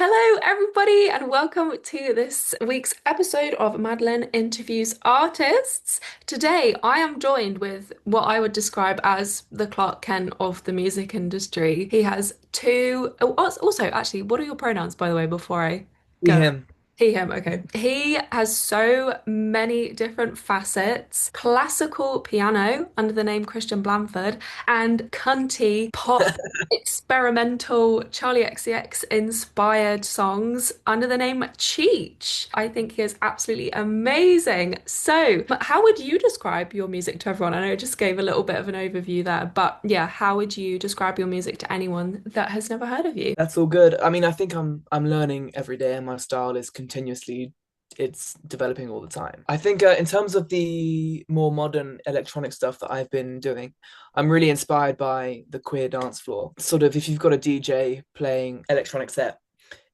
Hello, everybody, and welcome to this week's episode of Madeleine Interviews Artists. Today, I am joined with what I would describe as the Clark Kent of the music industry. He has two. Oh, also, actually, what are your pronouns, by the way, before I See go? him. He, him, okay. He has so many different facets. Classical piano under the name Christian Blandford and cunty pop experimental Charlie XCX inspired songs under the name Cheech. I think he is absolutely amazing. So, how would you describe your music to everyone? I know I just gave a little bit of an overview there, but yeah, how would you describe your music to anyone that has never heard of you? That's all good. I mean, I think I'm learning every day, and my style is continuously it's developing all the time. I think in terms of the more modern electronic stuff that I've been doing, I'm really inspired by the queer dance floor. Sort of if you've got a DJ playing electronic set,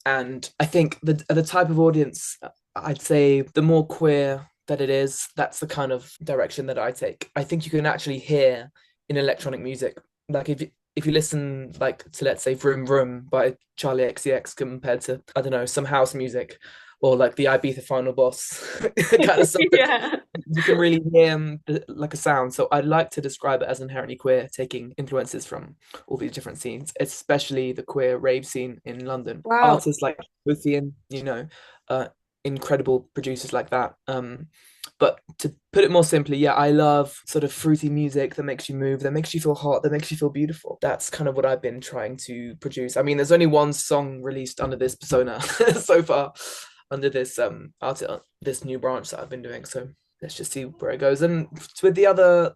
and I think the type of audience, I'd say the more queer that it is, that's the kind of direction that I take. I think you can actually hear in electronic music, like if you listen like to, let's say, Vroom Vroom by Charlie XCX compared to, I don't know, some house music or like the Ibiza Final Boss kind of stuff, Yeah. you can really hear like a sound. So I'd like to describe it as inherently queer, taking influences from all these different scenes, especially the queer rave scene in London. Wow. Artists like Luthien, uh, incredible producers like that. But to put it more simply, yeah, I love sort of fruity music that makes you move, that makes you feel hot, that makes you feel beautiful. That's kind of what I've been trying to produce. I mean, there's only one song released under this persona so far, under this art, this new branch that I've been doing. So let's just see where it goes. And with the other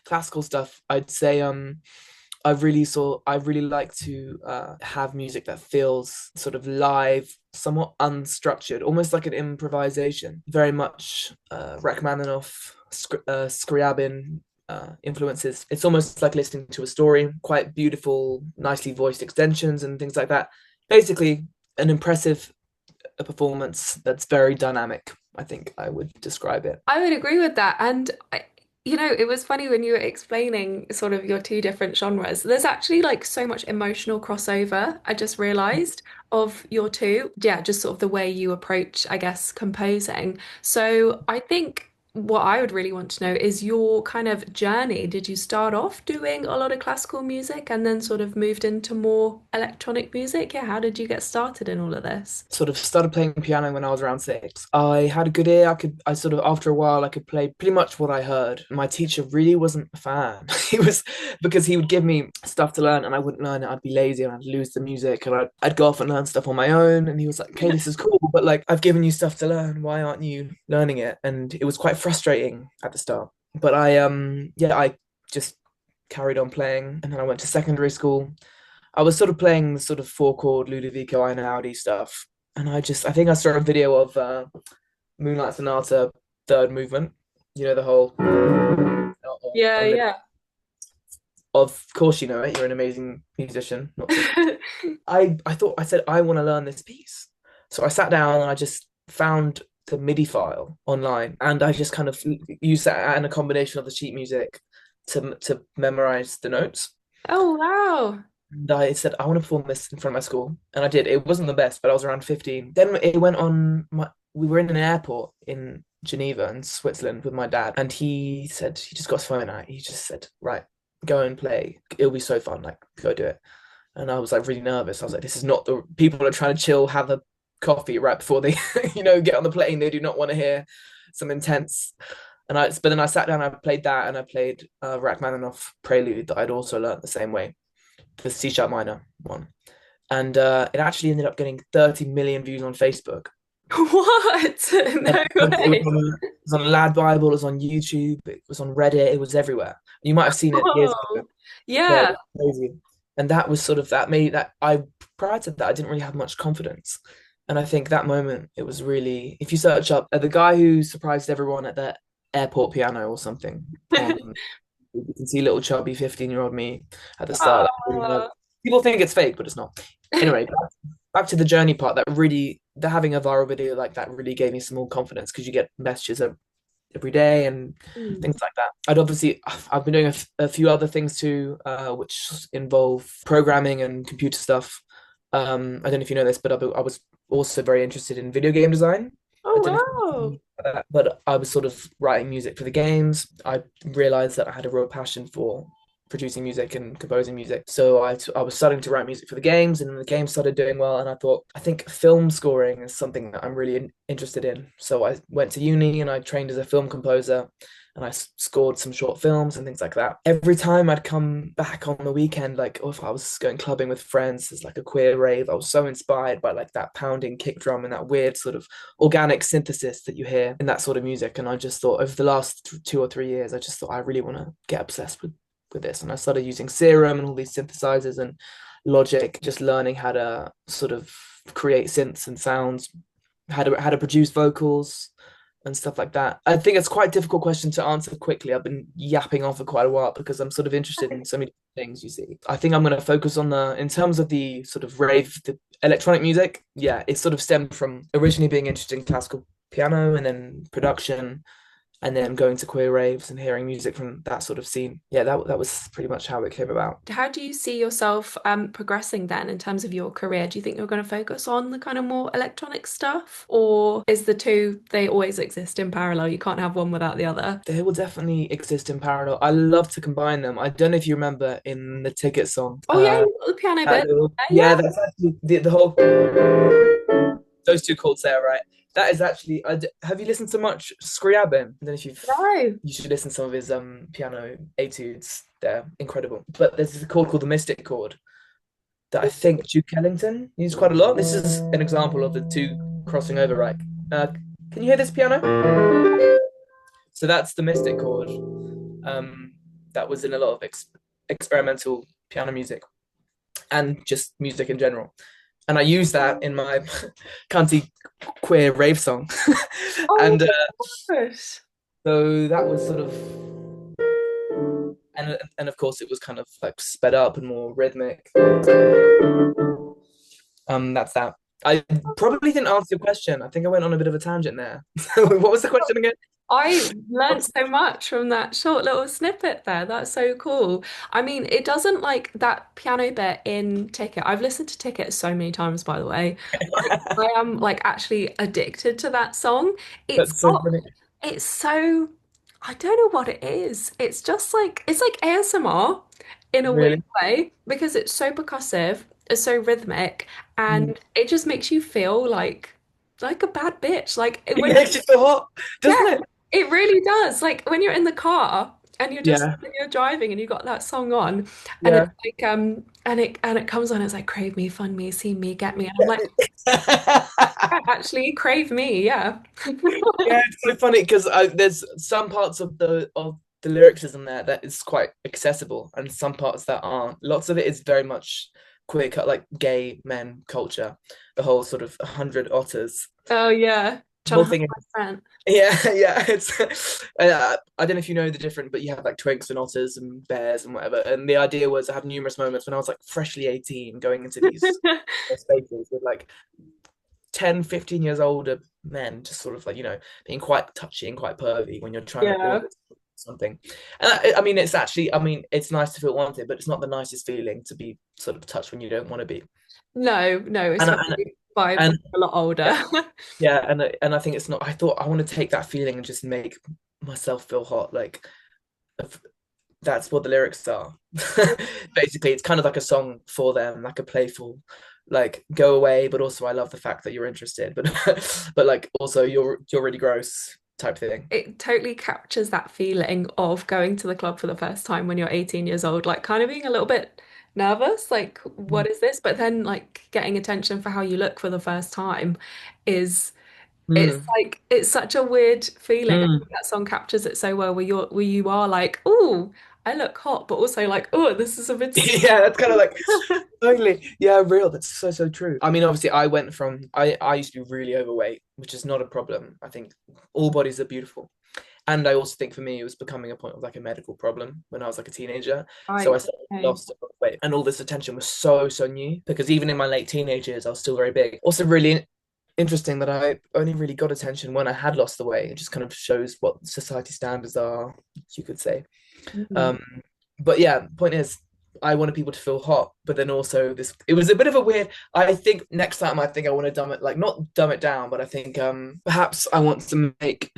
classical stuff, I'd say I really like to have music that feels sort of live, somewhat unstructured, almost like an improvisation. Very much Rachmaninoff, Scriabin influences. It's almost like listening to a story, quite beautiful, nicely voiced extensions and things like that. Basically, an impressive performance that's very dynamic. I think I would describe it. I would agree with that. And it was funny when you were explaining sort of your two different genres. There's actually like so much emotional crossover, I just realized, of your two. Yeah, just sort of the way you approach, I guess, composing. So I think what I would really want to know is your kind of journey. Did you start off doing a lot of classical music and then sort of moved into more electronic music? Yeah, how did you get started in all of this? Sort of started playing piano when I was around 6. I had a good ear. I sort of, after a while, I could play pretty much what I heard. My teacher really wasn't a fan. He was, because he would give me stuff to learn and I wouldn't learn it. I'd be lazy and I'd lose the music and I'd go off and learn stuff on my own. And he was like, okay, this is cool, but like, I've given you stuff to learn. Why aren't you learning it? And it was quite frustrating at the start. But yeah, I just carried on playing. And then I went to secondary school. I was sort of playing the sort of four chord Ludovico Einaudi stuff, and I think I saw a video of Moonlight Sonata third movement. You know the whole. Yeah, yeah. Of course, you know it. You're an amazing musician. Not to. I thought I said I want to learn this piece, so I sat down and I just found the MIDI file online, and I just kind of used that and a combination of the sheet music to memorize the notes. Oh, wow. And I said, I want to perform this in front of my school. And I did. It wasn't the best, but I was around 15. Then it went on we were in an airport in Geneva in Switzerland with my dad. And he said, he just got his phone out. He just said, right, go and play. It'll be so fun. Like, go do it. And I was like really nervous. I was like, this is not the people are trying to chill, have a coffee right before they, get on the plane. They do not want to hear some intense. But then I sat down, I played that, and I played Rachmaninoff Prelude that I'd also learned the same way, the C sharp minor one. And it actually ended up getting 30 million views on Facebook. What? And No it way. was on Lad Bible, it was on YouTube, it was on Reddit, it was everywhere. You might have seen it years ago. Oh, Yeah, it yeah. was crazy. And that was sort of that made that prior to that I didn't really have much confidence. And I think that moment it was really, if you search up the guy who surprised everyone at the airport piano or something on, you can see little chubby 15-year-old me at the start. Oh. People think it's fake, but it's not. Anyway, back to the journey part. The having a viral video like that really gave me some more confidence because you get messages every day and Mm. things like that. I've been doing a few other things too, which involve programming and computer stuff. I don't know if you know this, but I was also very interested in video game design. I Oh, don't know if wow. you know that, but I was sort of writing music for the games. I realized that I had a real passion for producing music and composing music. So I was starting to write music for the games, and the games started doing well. And I thought, I think film scoring is something that I'm really interested in. So I went to uni and I trained as a film composer, and I scored some short films and things like that. Every time I'd come back on the weekend, like or if I was going clubbing with friends, it's like a queer rave. I was so inspired by like that pounding kick drum and that weird sort of organic synthesis that you hear in that sort of music. And I just thought over the last 2 or 3 years, I just thought I really want to get obsessed with this. And I started using Serum and all these synthesizers and Logic, just learning how to sort of create synths and sounds, how to produce vocals and stuff like that. I think it's quite a difficult question to answer quickly. I've been yapping on for quite a while because I'm sort of interested in so many things, you see. I think I'm going to focus on in terms of the sort of rave, the electronic music. Yeah, it sort of stemmed from originally being interested in classical piano and then production and then going to queer raves and hearing music from that sort of scene. Yeah, that was pretty much how it came about. How do you see yourself progressing then in terms of your career? Do you think you're going to focus on the kind of more electronic stuff, or is the two, they always exist in parallel? You can't have one without the other. They will definitely exist in parallel. I love to combine them. I don't know if you remember in the Ticket song. Oh yeah, you got the piano That bit. little, Yeah. yeah, that's actually the whole those two chords there, right? That is actually. Have you listened to much Scriabin? I don't know if No. you should listen to some of his piano etudes. They're incredible. But there's a chord called the Mystic chord that I think Duke Ellington used quite a lot. This is an example of the two crossing over, right? Uh, can you hear this piano? So that's the Mystic chord. Um, that was in a lot of experimental piano music and just music in general. And I use that in my cunty queer rave song. Oh And my gosh. so that was sort of, and of course it was kind of like sped up and more rhythmic. That's that. I probably didn't answer your question. I think I went on a bit of a tangent there. So what was the question again? I learnt so much from that short little snippet there. That's so cool. I mean, it doesn't like that piano bit in Ticket. I've listened to Ticket so many times, by the way. Like, I am like actually addicted to that song. It's That's so got, funny. it's so, I don't know what it is. It's just like, it's like ASMR in a weird Really? way because it's so percussive, it's so rhythmic, Mm. and it just makes you feel like a bad bitch. Like It when makes you feel hot, yeah, doesn't it? it really does. Like when you're in the car and Yeah, you're driving and you got that song on and it's yeah. like and it comes on, it's like crave me, fund me, see me, get me. And I'm like, yeah, actually crave me, yeah. Yeah, it's so funny because there's some parts of the lyricism there that is quite accessible, and some parts that aren't. Lots of it is very much queer cut, like gay men culture. The whole sort of 100 otters. Oh yeah. The Trying to whole hug thing is, my friend. yeah, yeah. It's I don't know if you know the different, but you have like twinks and otters and bears and whatever. And the idea was I have numerous moments when I was like freshly 18, going into these spaces with like 10, 15 years older men, just sort of like, being quite touchy and quite pervy when you're trying to Yeah. order something. And I mean, it's actually, I mean, it's nice to feel wanted, but it's not the nicest feeling to be sort of touched when you don't want to be. No, no, And, and, especially by and a lot older. yeah, yeah, and I think it's not, I thought I want to take that feeling and just make myself feel hot. Like, that's what the lyrics are. Basically, it's kind of like a song for them, like a playful, like go away, but also I love the fact that you're interested, but but like also you're really gross type thing. It totally captures that feeling of going to the club for the first time when you're 18 years old, like kind of being a little bit nervous, like, what is this? But then like getting attention for how you look for the first time is it's Mm. like it's such a weird feeling. I Mm. think that song captures it so well where you are like, oh, I look hot, but also like, oh, this is a bit Yeah, that's kind of like totally, yeah, real. That's so true. I mean, obviously, I used to be really overweight, which is not a problem. I think all bodies are beautiful. And I also think for me, it was becoming a point of like a medical problem when I was like a teenager. So I right. suddenly Okay. lost a lot of weight. And all this attention was so new because even in my late teenage years, I was still very big. Also, really interesting that I only really got attention when I had lost the weight. It just kind of shows what society standards are, you could say. Mhm. Um, but yeah, point is, I wanted people to feel hot, but then also this it was a bit of a weird. I think next time I think I want to dumb it, like not dumb it down, but I think perhaps I want to make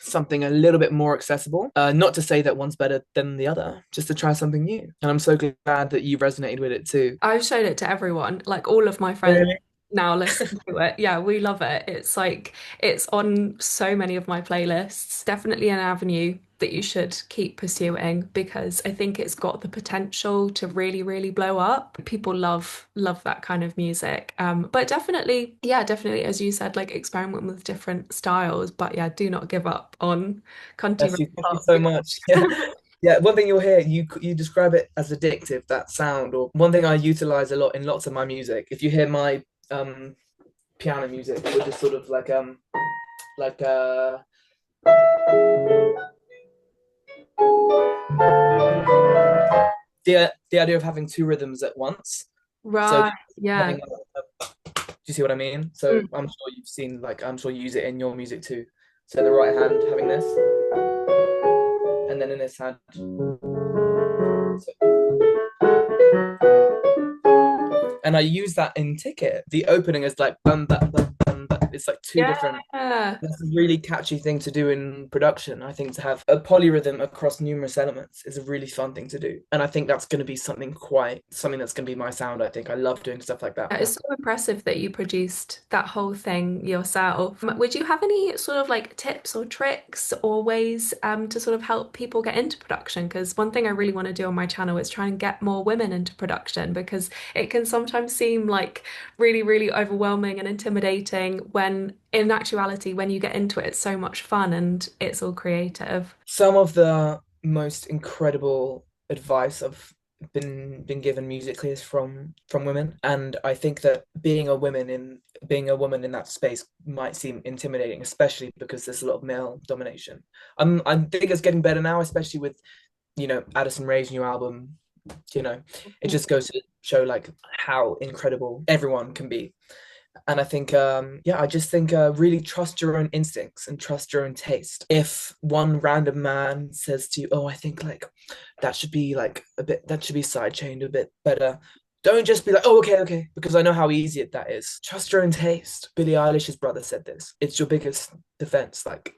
something a little bit more accessible. Not to say that one's better than the other, just to try something new. And I'm so glad that you resonated with it too. I've showed it to everyone, like all of my friends Really? now listen to it. Yeah, we love it. It's like it's on so many of my playlists. Definitely an avenue that you should keep pursuing because I think it's got the potential to really, really blow up. People love that kind of music. But definitely, yeah, definitely, as you said, like experiment with different styles. But yeah, do not give up on country Bless rap you. Thank you pop. so much. Yeah. Yeah, one thing you'll hear, you describe it as addictive, that sound, or one thing I utilize a lot in lots of my music. If you hear my piano music, it would just sort of like the idea of having two rhythms at once. So Right, yeah. having, do you see what I mean? So Mm. I'm sure you've seen, like, I'm sure you use it in your music too. So the right hand having this, and then in this hand. And I use that in Ticket. The opening is like bum, bum, bum, bum, bum. It's like two different. Yeah. That's a really catchy thing to do in production. I think to have a polyrhythm across numerous elements is a really fun thing to do. And I think that's going to be something that's going to be my sound. I think I love doing stuff like that. It's so impressive that you produced that whole thing yourself. Would you have any sort of like tips or tricks or ways to sort of help people get into production? Because one thing I really want to do on my channel is try and get more women into production because it can sometimes seem like really, really overwhelming and intimidating when in actuality, when you get into it, it's so much fun and it's all creative. Some of the most incredible advice I've been given musically is from women, and I think that being a woman in that space might seem intimidating, especially because there's a lot of male domination. I think it's getting better now, especially with Addison Rae's new album. It just goes to show like how incredible everyone can be. And I think, yeah, I just think really trust your own instincts and trust your own taste. If one random man says to you, "Oh, I think like that should be sidechained a bit better," don't just be like, "Oh, okay, okay," because I know how easy that is. Trust your own taste. Billie Eilish's brother said this. It's your biggest defense. Like,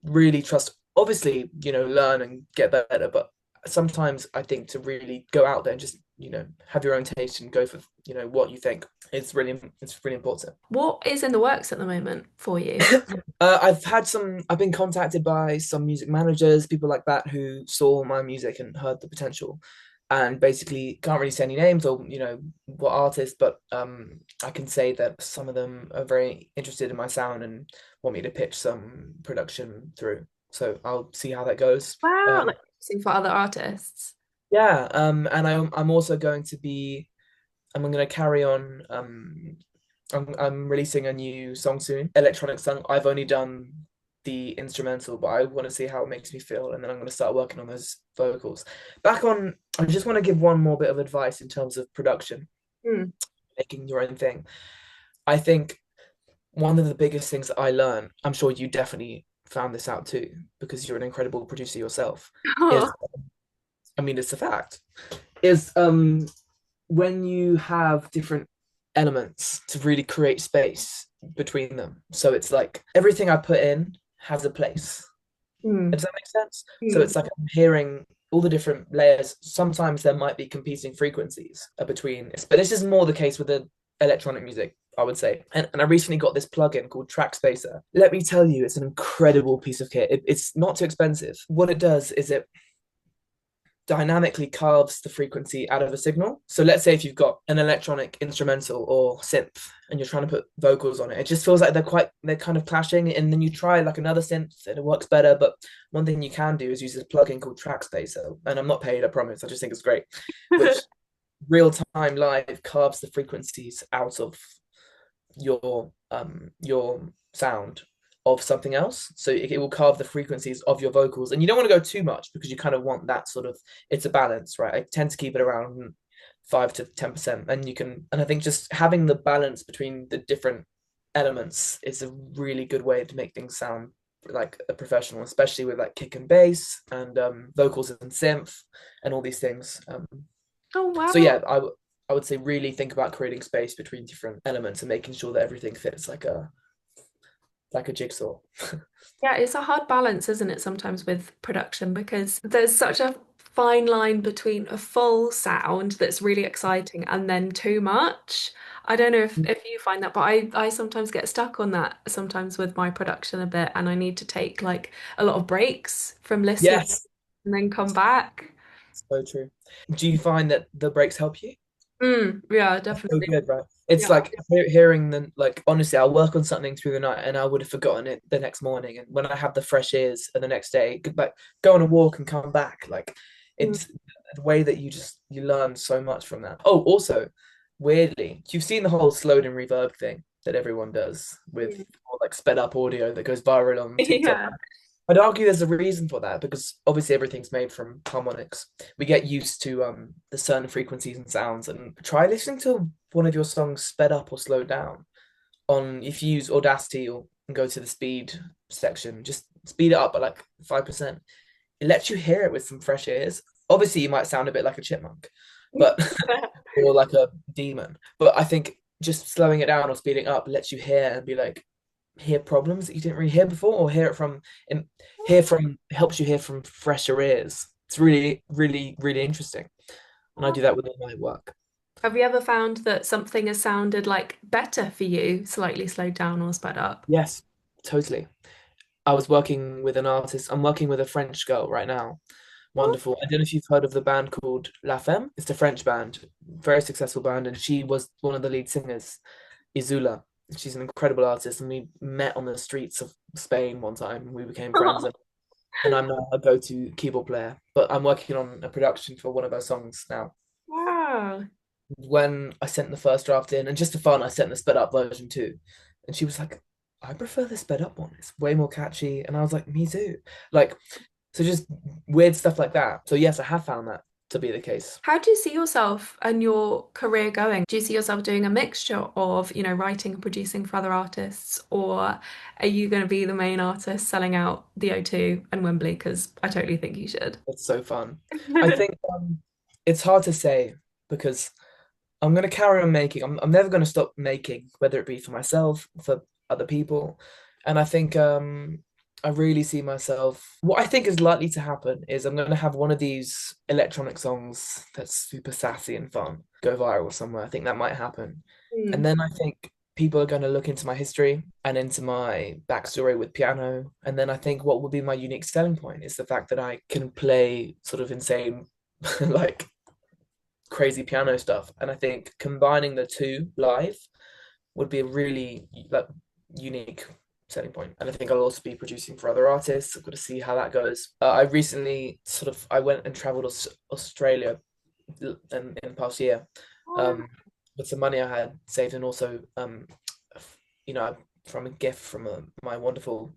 really trust. Obviously, learn and get better, but sometimes I think to really go out there and just have your own taste and go for what you think it's really important. What is in the works at the moment for you? I've been contacted by some music managers, people like that, who saw my music and heard the potential, and basically can't really say any names or what artists, but I can say that some of them are very interested in my sound and want me to pitch some production through. So I'll see how that goes. Wow, Um, like producing for other artists. yeah, and I'm also going to be I'm going to carry on. I'm releasing a new song soon, electronic song. I've only done the instrumental, but I want to see how it makes me feel, and then I'm going to start working on those vocals. I just want to give one more bit of advice in terms of production, Hmm. making your own thing. I think one of the biggest things that I learned, I'm sure you definitely found this out too, because you're an incredible producer yourself, is, I mean, it's a fact, is when you have different elements to really create space between them. So it's like everything I put in has a place. Hmm. Does that make sense? So Hmm. it's like I'm hearing all the different layers. Sometimes there might be competing frequencies between this, but this is more the case with the electronic music, I would say. And I recently got this plugin called Track Spacer. Let me tell you, it's an incredible piece of kit. It's not too expensive. What it does is it dynamically carves the frequency out of a signal. So let's say if you've got an electronic instrumental or synth and you're trying to put vocals on it, it just feels like they're kind of clashing. And then you try like another synth and it works better. But one thing you can do is use this plugin called Track Spacer. And I'm not paid, I promise. I just think it's great. Which real time live carves the frequencies out of your sound of something else. So it will carve the frequencies of your vocals. And you don't want to go too much because you kind of want that sort of, it's a balance, right? I tend to keep it around 5 to 10%. And I think just having the balance between the different elements is a really good way to make things sound like a professional, especially with like kick and bass and vocals and synth and all these things. Oh So wow. yeah, I would say really think about creating space between different elements and making sure that everything fits like a jigsaw. Yeah, it's a hard balance, isn't it, sometimes with production because there's such a fine line between a full sound that's really exciting and then too much. I don't know if you find that, but I sometimes get stuck on that sometimes with my production a bit, and I need to take like a lot of breaks from listening Yes, and then come back. so true. Do you find that the breaks help you? Yeah, So definitely. good, right? It's Yeah. like hearing them, like, honestly, I'll work on something through the night and I would have forgotten it the next morning. And when I have the fresh ears and the next day, like go on a walk and come back, like Mm. it's the way that you learn so much from that. Oh, also, weirdly, you've seen the whole slowed and reverb thing that everyone does with like sped up audio that goes viral on TikTok. Yeah. I'd argue there's a reason for that because obviously everything's made from harmonics. We get used to the certain frequencies and sounds, and try listening to one of your songs sped up or slowed down. On if you use Audacity or go to the speed section, just speed it up by like 5%. It lets you hear it with some fresh ears. Obviously, you might sound a bit like a chipmunk, but or like a demon. But I think just slowing it down or speeding up lets you hear and be like, hear problems that you didn't really hear before, or hear from helps you hear from fresher ears. It's really, really, really interesting, and I do that with all my work. Have you ever found that something has sounded like better for you, slightly slowed down or sped up? Yes, totally. I was working with an artist. I'm working with a French girl right now. Wonderful. I don't know if you've heard of the band called La Femme. It's a French band, very successful band, and she was one of the lead singers, Izula. She's an incredible artist, and we met on the streets of Spain one time. We became friends, and I'm now a go-to keyboard player. But I'm working on a production for one of her songs now. Wow. When I sent the first draft in, and just for fun, I sent the sped up version too. And she was like, I prefer the sped up one. It's way more catchy. And I was like, me too. Like, so just weird stuff like that. So yes, I have found that to be the case. How do you see yourself and your career going? Do you see yourself doing a mixture of, writing and producing for other artists, or are you going to be the main artist selling out the O2 and Wembley? Because I totally think you should. It's so fun. I think it's hard to say because I'm gonna carry on making. I'm never gonna stop making, whether it be for myself, for other people. And I think I really see myself. What I think is likely to happen is I'm gonna have one of these electronic songs that's super sassy and fun go viral somewhere. I think that might happen. And Hmm. then I think people are gonna look into my history and into my backstory with piano. And then I think what will be my unique selling point is the fact that I can play sort of insane like crazy piano stuff. And I think combining the two live would be a really like unique selling point. And I think I'll also be producing for other artists. I've got to see how that goes. I recently I went and traveled Australia in the past year um, with some money I had saved, and also you know from a gift from my wonderful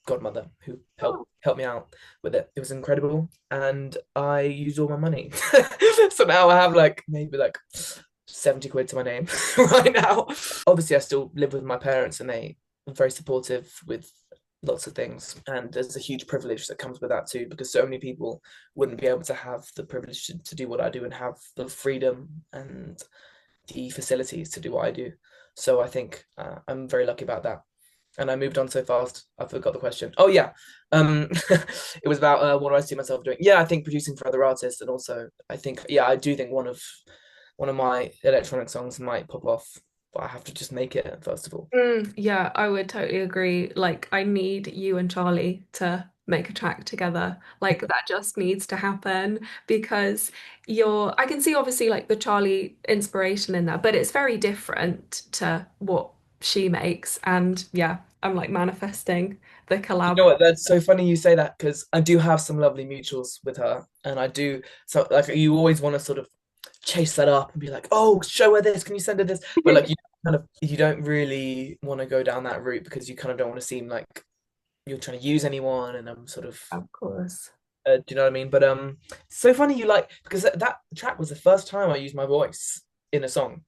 godmother who helped me out with it. It was incredible, and I used all my money. So now I have like maybe like 70 quid to my name right now. Obviously, I still live with my parents, and they are very supportive with lots of things. And there's a huge privilege that comes with that too, because so many people wouldn't be able to have the privilege to do what I do and have the freedom and the facilities to do what I do. So I think I'm very lucky about that. And I moved on so fast, I forgot the question. Oh yeah, it was about what do I see myself doing? Yeah, I think producing for other artists, and also I think I do think one of my electronic songs might pop off, but I have to just make it first of all. Yeah, I would totally agree. Like, I need you and Charlie to make a track together. Like, that just needs to happen because I can see obviously like the Charlie inspiration in that, but it's very different to what she makes. And yeah, I'm like manifesting the You collab. know what? That's so funny you say that because I do have some lovely mutuals with her, and I do so like you always want to sort of chase that up and be like, oh, show her this. Can you send her this? But like you don't really want to go down that route because you kind of don't want to seem like you're trying to use anyone, and I'm sort of Of course. do you know what I mean? But it's so funny you like because that track was the first time I used my voice in a song.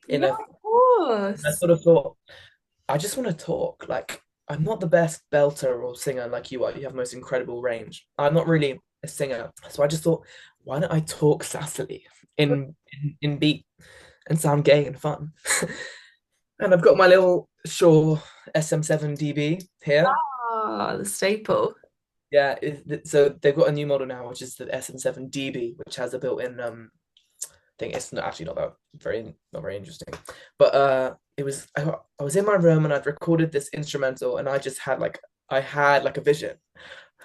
In Yeah, a of I course. sort of thought I just want to talk. Like, I'm not the best belter or singer like you are. You have most incredible range. I'm not really a singer. So I just thought, why don't I talk sassily in beat and sound gay and fun? And I've got my little Shure SM7 DB here. Ah, the staple. Yeah, so they've got a new model now, which is the SM7 DB, which has a built-in thing. It's not actually not very interesting, but I was in my room and I'd recorded this instrumental, and I had like a vision.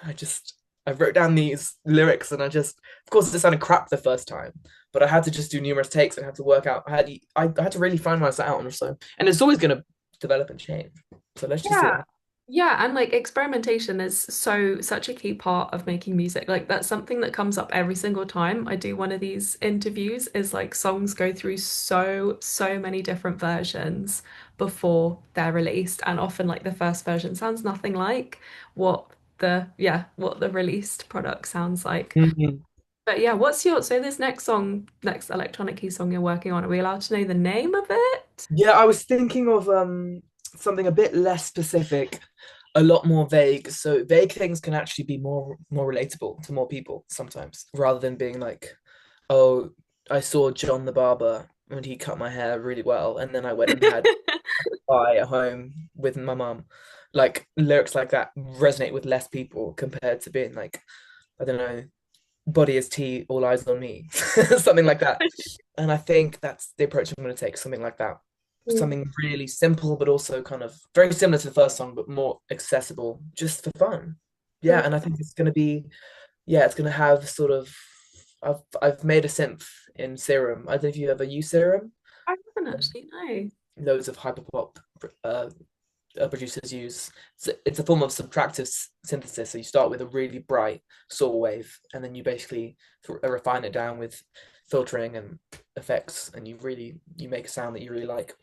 I just I wrote down these lyrics, and of course it sounded crap the first time, but I had to just do numerous takes and had to work out. I had to really find my sound, so and it's always gonna develop and change. So let's just see what Yeah. happens. Yeah, and like experimentation is such a key part of making music. Like that's something that comes up every single time I do one of these interviews is like songs go through so many different versions before they're released and often like the first version sounds nothing like what what the released product sounds like. Mhm. But yeah, what's your so this next song, next electronic key song you're working on, are we allowed to know the name of it? Yeah, I was thinking of something a bit less specific, a lot more vague. So vague things can actually be more relatable to more people sometimes, rather than being like, oh, I saw John the barber and he cut my hair really well, and then I went and had pie at home with my mum. Like lyrics like that resonate with less people compared to being like, I don't know, body is tea, all eyes on me, something like that. And I think that's the approach I'm going to take, something like that. Something really simple, but also kind of very similar to the first song, but more accessible, just for fun. Yeah, and I think it's going to be, yeah, it's going to have sort of, I've made a synth in Serum. I don't know if you ever use Serum. I haven't actually, no. Loads of hyperpop uh, producers use. It's a form of subtractive synthesis. So you start with a really bright saw wave, and then you basically refine it down with filtering and effects, and you make a sound that you really like.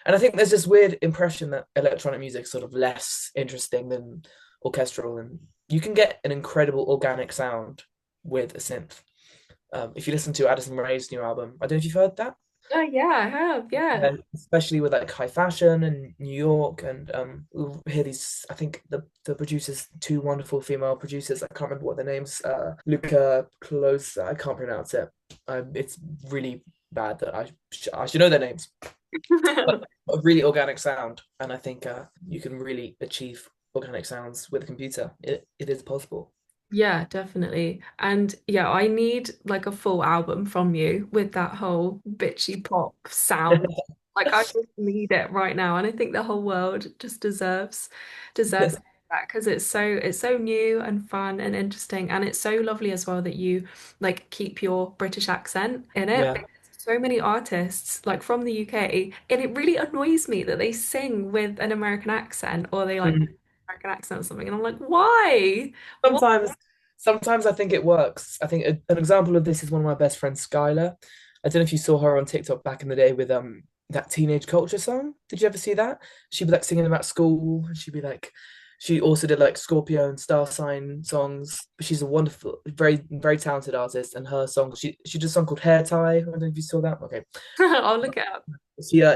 And I think there's this weird impression that electronic music is sort of less interesting than orchestral, and you can get an incredible organic sound with a synth. If you listen to Addison Rae's new album, I don't know if you've heard that. Oh yeah, I have, yeah. Especially with like high fashion and New York, and we'll hear these. I think the producers, two wonderful female producers. I can't remember what their names. Luca Close. I can't pronounce it. It's really bad that I should know their names. But a really organic sound, and I think you can really achieve organic sounds with a computer. It is possible. Yeah, definitely. And yeah, I need like a full album from you with that whole bitchy pop sound. Like I just need it right now. And I think the whole world just deserves that because it's so new and fun and interesting. And it's so lovely as well that you like keep your British accent in it. Yeah. Because so many artists like from the UK, and it really annoys me that they sing with an American accent or they like Mhm. American accent or something. And I'm like, why? What? Sometimes, sometimes I think it works. I think an example of this is one of my best friends, Skylar. I don't know if you saw her on TikTok back in the day with that teenage culture song. Did you ever see that? She'd be like singing about school, and she'd be like, she also did like Scorpio and star sign songs. But she's a wonderful, very talented artist, and her song, she did a song called Hair Tie. I don't know if you saw that. Okay, I'll look it up.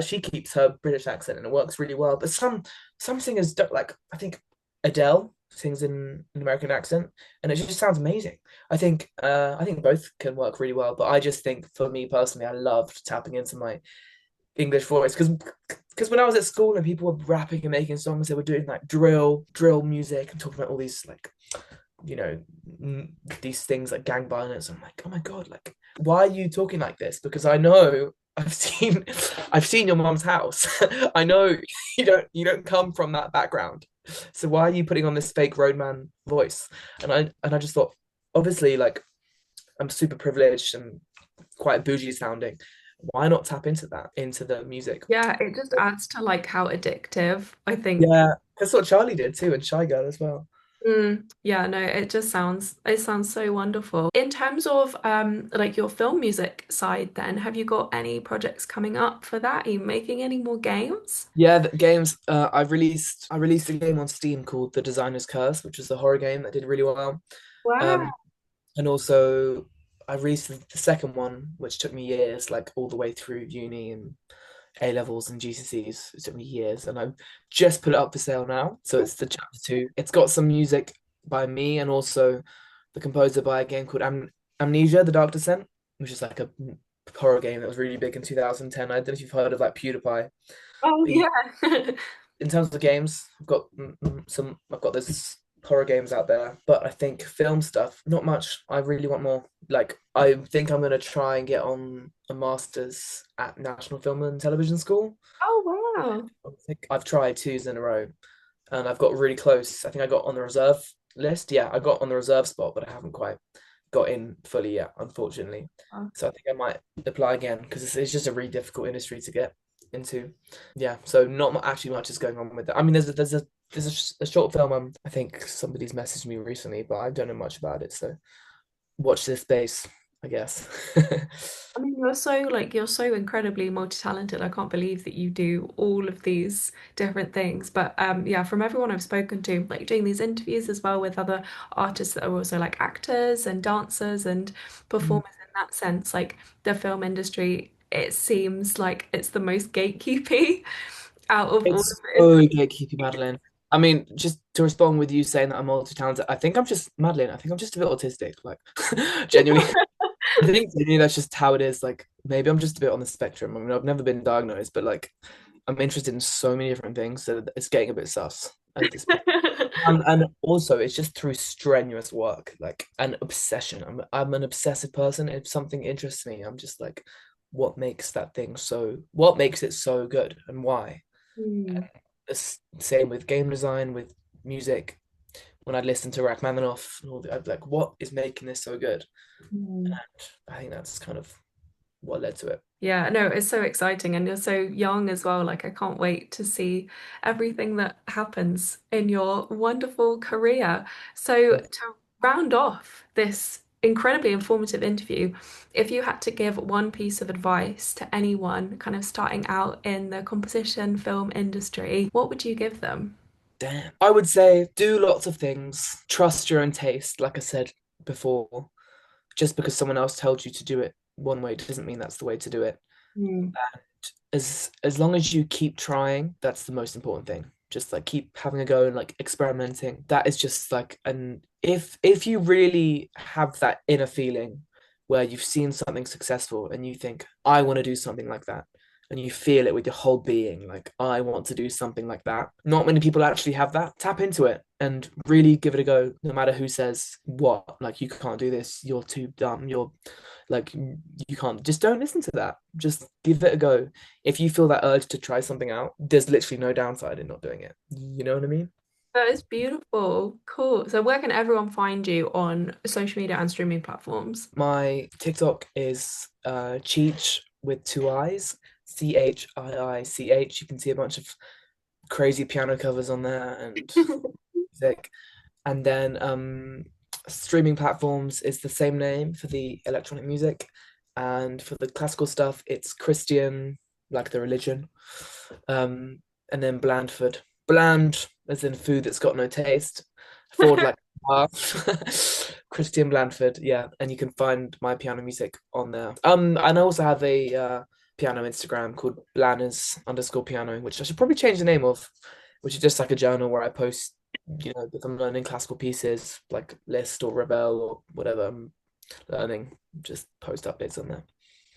she keeps her British accent and it works really well. But some singers don't, like I think Adele sings in an American accent and it just sounds amazing. I think both can work really well. But I just think for me personally, I loved tapping into my English voice because when I was at school and people were rapping and making songs, they were doing like drill music and talking about all these like you know these things like gang violence. I'm like, oh my god, like why are you talking like this? Because I know I've seen your mom's house. I know you don't come from that background. So why are you putting on this fake roadman voice? And I just thought, obviously, like I'm super privileged and quite bougie sounding. Why not tap into that, into the music? Yeah, it just adds to like how addictive I think. Yeah, that's what Charlie did too, and Shy Girl as well. Yeah, no, it sounds so wonderful. In terms of like your film music side then, have you got any projects coming up for that? Are you making any more games? Yeah, the games. I released a game on Steam called The Designer's Curse, which was a horror game that did really well. Wow. Um, and also I released the second one, which took me years, like all the way through uni and A levels and GCSEs. It took me years, and I've just put it up for sale now. So it's the chapter two. It's got some music by me and also the composer by a game called Amnesia: The Dark Descent, which is like a horror game that was really big in 2010. I don't know if you've heard of like PewDiePie. Oh But yeah, yeah. in terms of games, I've got this horror games out there, but I think film stuff, not much. I really want more. Like, I think I'm gonna try and get on a master's at National Film and Television School. Oh wow. I think I've tried twos in a row, and I've got really close. I think I got on the reserve list. Yeah, I got on the reserve spot, but I haven't quite got in fully yet, unfortunately. So I think I might apply again because it's just a really difficult industry to get into. Yeah, so not actually much is going on with that. I mean, there's a short film. I think somebody's messaged me recently, but I don't know much about it. So watch this space, I guess. I mean, you're so incredibly multi-talented. I can't believe that you do all of these different things. But yeah, from everyone I've spoken to, like doing these interviews as well with other artists that are also like actors and dancers and performers in that sense, like the film industry, it seems like it's the most gatekeepy out of all of It's it. so gatekeepy, Madeleine. I mean, just to respond with you saying that I'm multi-talented, I think I'm just Madeleine. I think I'm just a bit autistic. Like, genuinely, I think maybe that's just how it is. Like, maybe I'm just a bit on the spectrum. I mean, I've never been diagnosed, but like, I'm interested in so many different things that it's getting a bit sus at this point. And also, it's just through strenuous work, like an obsession. I'm an obsessive person. If something interests me, I'm just like, what makes it so good and why? Hmm. Same with game design, with music. When I listen to Rachmaninoff, and all I'd be like, what is making this so good? Hmm. And I think that's kind of what led to it. Yeah, no, it's so exciting and you're so young as well. Like I can't wait to see everything that happens in your wonderful career. So to round off this incredibly informative interview, if you had to give one piece of advice to anyone kind of starting out in the composition film industry, what would you give them? Damn. I would say do lots of things. Trust your own taste, like I said before. Just because someone else told you to do it one way doesn't mean that's the way to do it. Mm. As long as you keep trying, that's the most important thing. Just like keep having a go and like experimenting. That is just like and if you really have that inner feeling where you've seen something successful and you think, I want to do something like that, and you feel it with your whole being, like I want to do something like that. Not many people actually have that. Tap into it and really give it a go, no matter who says what. Like you can't do this, you're too dumb, you're like you can't, just don't listen to that. Just give it a go. If you feel that urge to try something out, there's literally no downside in not doing it. You know what I mean? That is beautiful. Cool. So where can everyone find you on social media and streaming platforms? My TikTok is Cheech with two eyes, Chiich. You can see a bunch of crazy piano covers on there and music. And then streaming platforms is the same name for the electronic music. And for the classical stuff, it's Christian, like the religion. Um, and then Blandford. Bland, as in food that's got no taste. Ford, like Christian Blandford, yeah. And you can find my piano music on there. And I also have a piano Instagram called Blanners underscore piano, which I should probably change the name of, which is just like a journal where I post, if I'm learning classical pieces like Liszt or Ravel or whatever I'm learning, just post updates on there.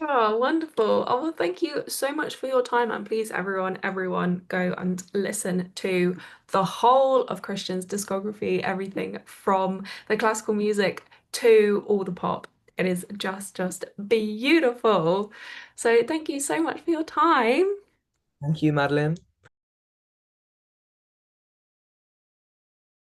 Oh, wonderful. Oh, well, thank you so much for your time. And please, everyone, go and listen to the whole of Christian's discography, everything from the classical music to all the pop. It is just beautiful. So thank you so much for your time. Thank you, Madeline.